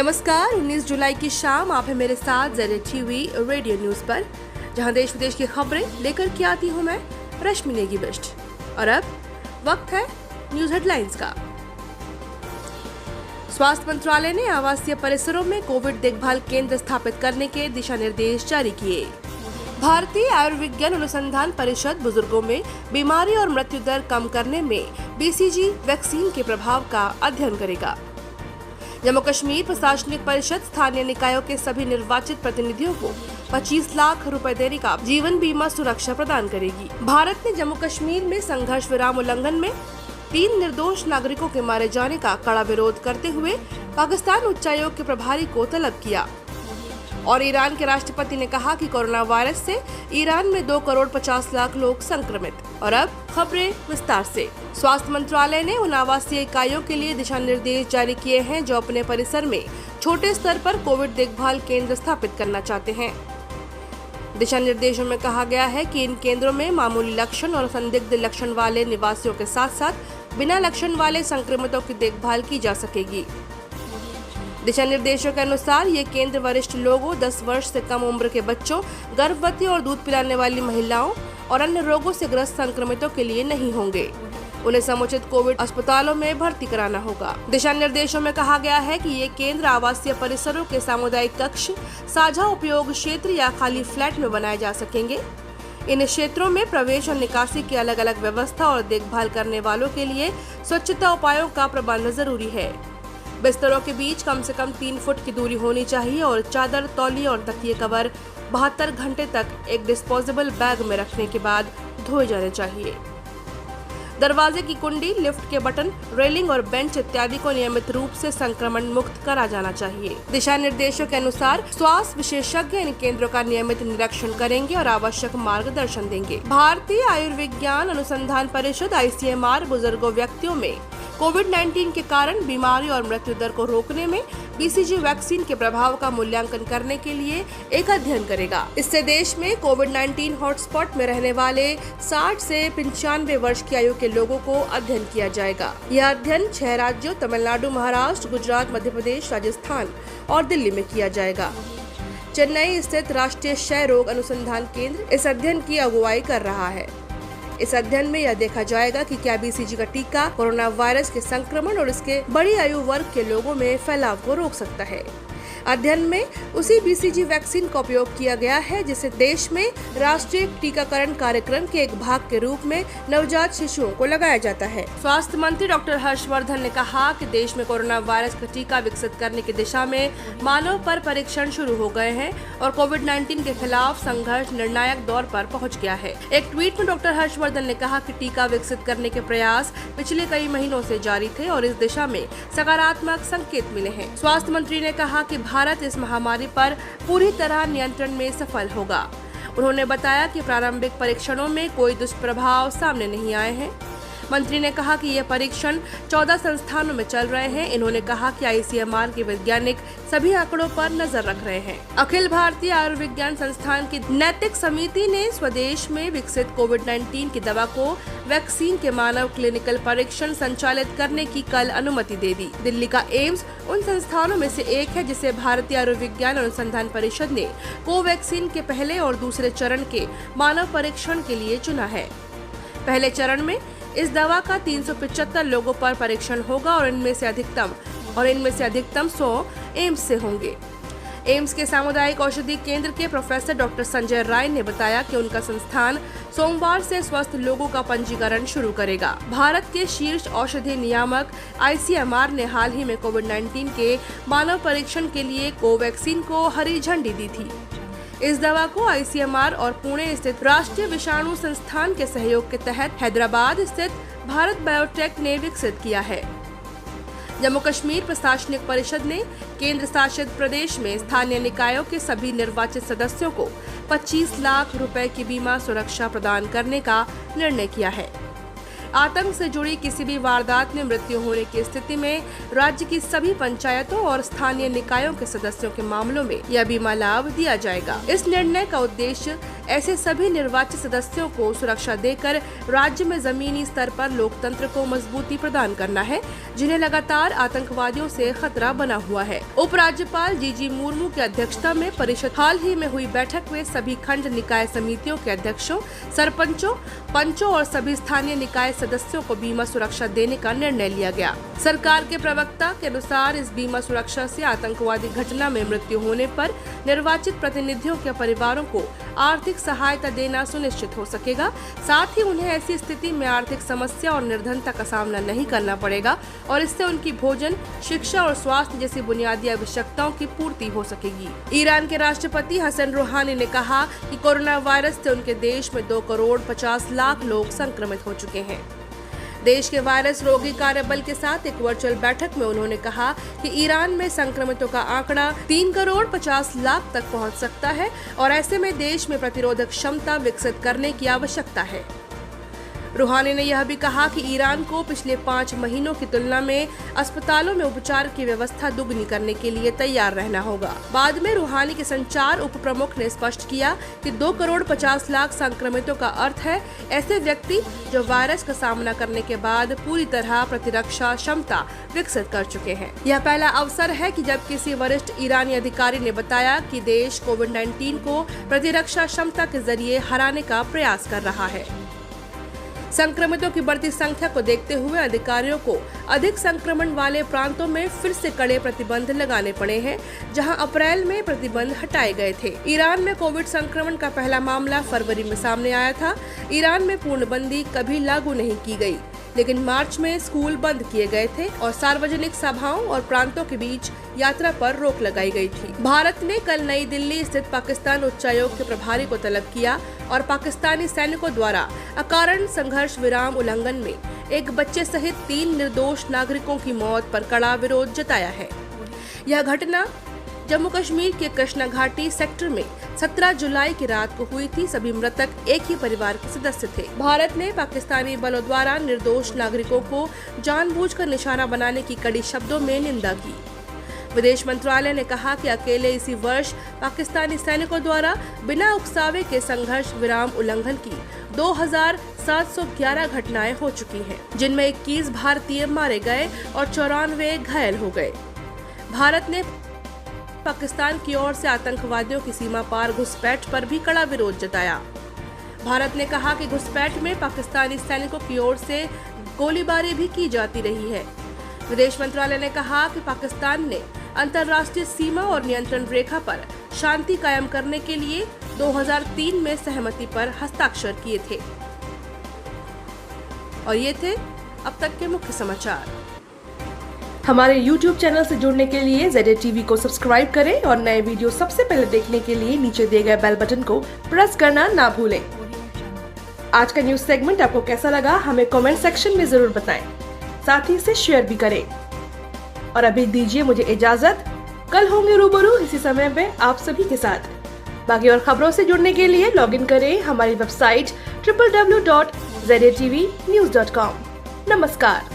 नमस्कार, 19 जुलाई की शाम आप हैं मेरे साथ ZTV रेडियो न्यूज पर, जहां देश विदेश की खबरें लेकर के आती हूं मैं रश्मि नेगी बिष्ट। और अब वक्त है न्यूज हेडलाइंस का। स्वास्थ्य मंत्रालय ने आवासीय परिसरों में कोविड देखभाल केंद्र स्थापित करने के दिशा निर्देश जारी किए। भारतीय आयुर्विज्ञान अनुसंधान परिषद बुजुर्गों में बीमारी और मृत्यु दर कम करने में BCG वैक्सीन के प्रभाव का अध्ययन करेगा। जम्मू कश्मीर प्रशासनिक परिषद स्थानीय निकायों के सभी निर्वाचित प्रतिनिधियों को 25 लाख रुपए देने का जीवन बीमा सुरक्षा प्रदान करेगी। भारत ने जम्मू कश्मीर में संघर्ष विराम उल्लंघन में 3 निर्दोष नागरिकों के मारे जाने का कड़ा विरोध करते हुए पाकिस्तान उच्चायोग के प्रभारी को तलब किया। और ईरान के राष्ट्रपति ने कहा कि कोरोना वायरस से ईरान में 2 करोड़ 50 लाख लोग संक्रमित। और अब खबरें विस्तार से। स्वास्थ्य मंत्रालय ने उन आवासीय इकाइयों के लिए दिशा निर्देश जारी किए हैं जो अपने परिसर में छोटे स्तर पर कोविड देखभाल केंद्र स्थापित करना चाहते हैं। दिशा निर्देशों में कहा गया है कि इन केंद्रों में मामूली लक्षण और संदिग्ध लक्षण वाले निवासियों के साथ साथ बिना लक्षण वाले संक्रमितों की देखभाल की जा सकेगी। दिशा निर्देशों के अनुसार ये केंद्र वरिष्ठ लोगों, 10 वर्ष से कम उम्र के बच्चों, गर्भवती और दूध पिलाने वाली महिलाओं और अन्य रोगों से ग्रस्त संक्रमितों के लिए नहीं होंगे। उन्हें समुचित कोविड अस्पतालों में भर्ती कराना होगा। दिशा निर्देशों में कहा गया है कि ये केंद्र आवासीय परिसरों के सामुदायिक कक्ष, साझा उपयोग क्षेत्र या खाली फ्लैट में बनाए जा सकेंगे। इन क्षेत्रों में प्रवेश और निकासी की अलग अलग व्यवस्था और देखभाल करने वालों के लिए स्वच्छता उपायों का प्रबंध जरूरी है। बिस्तरों के बीच कम से कम 3 फुट की दूरी होनी चाहिए और चादर, तौलिया और तकिए कवर 72 घंटे तक एक डिस्पोजेबल बैग में रखने के बाद धोए जाने चाहिए। दरवाजे की कुंडी, लिफ्ट के बटन, रेलिंग और बेंच इत्यादि को नियमित रूप से संक्रमण मुक्त करा जाना चाहिए। दिशा निर्देशों के अनुसार स्वास्थ्य विशेषज्ञ इन केंद्रों का नियमित निरीक्षण करेंगे और आवश्यक मार्गदर्शन देंगे। भारतीय आयुर्विज्ञान अनुसंधान परिषद ICMR बुजुर्गों व्यक्तियों में कोविड-19 के कारण बीमारी और मृत्यु दर को रोकने में BCG वैक्सीन के प्रभाव का मूल्यांकन करने के लिए एक अध्ययन करेगा। इससे देश में कोविड-19 हॉटस्पॉट में रहने वाले 60 से 95 वर्ष की आयु के लोगों को अध्ययन किया जाएगा। यह अध्ययन 6 राज्यों तमिलनाडु, महाराष्ट्र, गुजरात, मध्य प्रदेश, राजस्थान और दिल्ली में किया जाएगा। चेन्नई स्थित राष्ट्रीय क्षय रोग अनुसंधान केंद्र इस अध्ययन की अगुवाई कर रहा है। इस अध्ययन में यह देखा जाएगा कि क्या BCG का टीका कोरोना वायरस के संक्रमण और इसके बड़ी आयु वर्ग के लोगों में फैलाव को रोक सकता है। अध्ययन में उसी BCG वैक्सीन का उपयोग किया गया है जिसे देश में राष्ट्रीय टीकाकरण कार्यक्रम के एक भाग के रूप में नवजात शिशुओं को लगाया जाता है। स्वास्थ्य मंत्री डॉक्टर हर्षवर्धन ने कहा कि देश में कोरोना वायरस का टीका विकसित करने की दिशा में मानव पर परीक्षण शुरू हो गए हैं और कोविड-19 के खिलाफ संघर्ष निर्णायक दौर पर पहुंच गया है। एक ट्वीट में डॉक्टर हर्षवर्धन ने कहा कि टीका विकसित करने के प्रयास पिछले कई महीनों से जारी थे और इस दिशा में सकारात्मक संकेत मिले हैं। स्वास्थ्य मंत्री ने कहा कि भारत इस महामारी पर पूरी तरह नियंत्रण में सफल होगा। उन्होंने बताया कि प्रारंभिक परीक्षणों में कोई दुष्प्रभाव सामने नहीं आए हैं। मंत्री ने कहा कि यह परीक्षण 14 संस्थानों में चल रहे हैं। इन्होंने कहा कि ICMR के वैज्ञानिक सभी आंकड़ों पर नजर रख रहे हैं। अखिल भारतीय आयुर्विज्ञान संस्थान की नैतिक समिति ने स्वदेश में विकसित कोविड-19 की दवा को वैक्सीन के मानव क्लिनिकल परीक्षण संचालित करने की कल अनुमति दे दी। दिल्ली का एम्स उन संस्थानों में से एक है जिसे भारतीय आयुर्विज्ञान अनुसंधान परिषद ने कोवैक्सीन के पहले और दूसरे चरण के मानव परीक्षण के लिए चुना है। पहले चरण में इस दवा का 375 लोगों पर परीक्षण होगा और इनमें से अधिकतम 100 एम्स से होंगे। एम्स के सामुदायिक औषधि केंद्र के प्रोफेसर डॉक्टर संजय राय ने बताया कि उनका संस्थान सोमवार से स्वस्थ लोगों का पंजीकरण शुरू करेगा। भारत के शीर्ष औषधि नियामक ICMR ने हाल ही में कोविड-19 के मानव परीक्षण के लिए कोवैक्सीन को हरी झंडी दी थी। इस दवा को ICMR और पुणे स्थित राष्ट्रीय विषाणु संस्थान के सहयोग के तहत हैदराबाद स्थित भारत बायोटेक ने विकसित किया है। जम्मू कश्मीर प्रशासनिक परिषद ने केंद्र शासित प्रदेश में स्थानीय निकायों के सभी निर्वाचित सदस्यों को 25 लाख रुपए की बीमा सुरक्षा प्रदान करने का निर्णय किया है। आतंक से जुड़ी किसी भी वारदात में मृत्यु होने की स्थिति में राज्य की सभी पंचायतों और स्थानीय निकायों के सदस्यों के मामलों में यह बीमा लाभ दिया जाएगा। इस निर्णय का उद्देश्य ऐसे सभी निर्वाचित सदस्यों को सुरक्षा देकर राज्य में जमीनी स्तर पर लोकतंत्र को मजबूती प्रदान करना है, जिन्हें लगातार आतंकवादियों से खतरा बना हुआ है। उपराज्यपाल जीजी मुर्मू की अध्यक्षता में परिषद हाल ही में हुई बैठक में सभी खंड निकाय समितियों के अध्यक्षों, सरपंचों, पंचों और सभी स्थानीय निकाय सदस्यों को बीमा सुरक्षा देने का निर्णय लिया गया। सरकार के प्रवक्ता के अनुसार इस बीमा सुरक्षा से आतंकवादी घटना में मृत्यु होने पर निर्वाचित प्रतिनिधियों के परिवारों को आर्थिक सहायता देना सुनिश्चित हो सकेगा। साथ ही उन्हें ऐसी स्थिति में आर्थिक समस्या और निर्धनता का सामना नहीं करना पड़ेगा और इससे उनकी भोजन, शिक्षा और स्वास्थ्य जैसी बुनियादी आवश्यकताओं की पूर्ति हो सकेगी। ईरान के राष्ट्रपति हसन रूहानी ने कहा कि कोरोना वायरस से उनके देश में 2,50,00,000 लोग संक्रमित हो चुके हैं। देश के वायरस रोगी कार्यबल के साथ एक वर्चुअल बैठक में उन्होंने कहा कि ईरान में संक्रमितों का आंकड़ा 3,50,00,000 तक पहुंच सकता है और ऐसे में देश में प्रतिरोधक क्षमता विकसित करने की आवश्यकता है। रूहानी ने यह भी कहा कि ईरान को पिछले 5 महीनों की तुलना में अस्पतालों में उपचार की व्यवस्था दुगनी करने के लिए तैयार रहना होगा। बाद में रूहानी के संचार उप प्रमुख ने स्पष्ट किया कि 2,50,00,000 संक्रमितों का अर्थ है ऐसे व्यक्ति जो वायरस का सामना करने के बाद पूरी तरह प्रतिरक्षा क्षमता विकसित कर चुके हैं। यह पहला अवसर है कि जब किसी वरिष्ठ ईरानी अधिकारी ने बताया कि देश कोविड-19 को प्रतिरक्षा क्षमता के जरिए हराने का प्रयास कर रहा है। संक्रमितों की बढ़ती संख्या को देखते हुए अधिकारियों को अधिक संक्रमण वाले प्रांतों में फिर से कड़े प्रतिबंध लगाने पड़े हैं, जहां अप्रैल में प्रतिबंध हटाए गए थे। ईरान में कोविड संक्रमण का पहला मामला फरवरी में सामने आया था। ईरान में पूर्णबंदी कभी लागू नहीं की गई, लेकिन मार्च में स्कूल बंद किए गए थे और सार्वजनिक सभाओं और प्रांतों के बीच यात्रा पर रोक लगाई गई थी। भारत ने कल नई दिल्ली स्थित पाकिस्तान उच्चायोग के प्रभारी को तलब किया और पाकिस्तानी सैनिकों द्वारा अकारण संघर्ष विराम उल्लंघन में एक बच्चे सहित 3 निर्दोष नागरिकों की मौत पर कड़ा विरोध जताया है। यह घटना जम्मू कश्मीर के कृष्णा घाटी सेक्टर में 17 जुलाई की रात को हुई थी। सभी मृतक एक ही परिवार के सदस्य थे। भारत ने पाकिस्तानी बलों द्वारा निर्दोष नागरिकों को जानबूझकर निशाना बनाने की कड़ी शब्दों में निंदा की। विदेश मंत्रालय ने कहा कि अकेले इसी वर्ष पाकिस्तानी सैनिकों द्वारा बिना उकसावे के संघर्ष विराम उल्लंघन की 2,711 घटनाएं हो चुकी हैं, जिनमें 21 भारतीय मारे गए और 94 घायल हो गए। भारत ने पाकिस्तान की ओर से आतंकवादियों की सीमा पार घुसपैठ पर भी कड़ा विरोध जताया। भारत ने कहा कि घुसपैठ में पाकिस्तानी सैनिकों की ओर से गोलीबारी भी की जाती रही है। विदेश मंत्रालय ने कहा कि पाकिस्तान ने अंतर्राष्ट्रीय सीमा और नियंत्रण रेखा पर शांति कायम करने के लिए 2003 में सहमति पर हस्ताक्षर किए थे। और ये थे अब तक के मुख्य समाचार। हमारे YouTube चैनल से जुड़ने के लिए ZATV को सब्सक्राइब करें और नए वीडियो सबसे पहले देखने के लिए नीचे दिए गए बेल बटन को प्रेस करना ना भूलें। आज का न्यूज सेगमेंट आपको कैसा लगा हमें कमेंट सेक्शन में जरूर बताएं। साथ ही इसे शेयर भी करें। और अभी दीजिए मुझे इजाजत। कल होंगे रूबरू इसी समय पे आप सभी के साथ। बाकी और खबरों से जुड़ने के लिए लॉगिन करें हमारी वेबसाइट www.zatvnews.com। नमस्कार।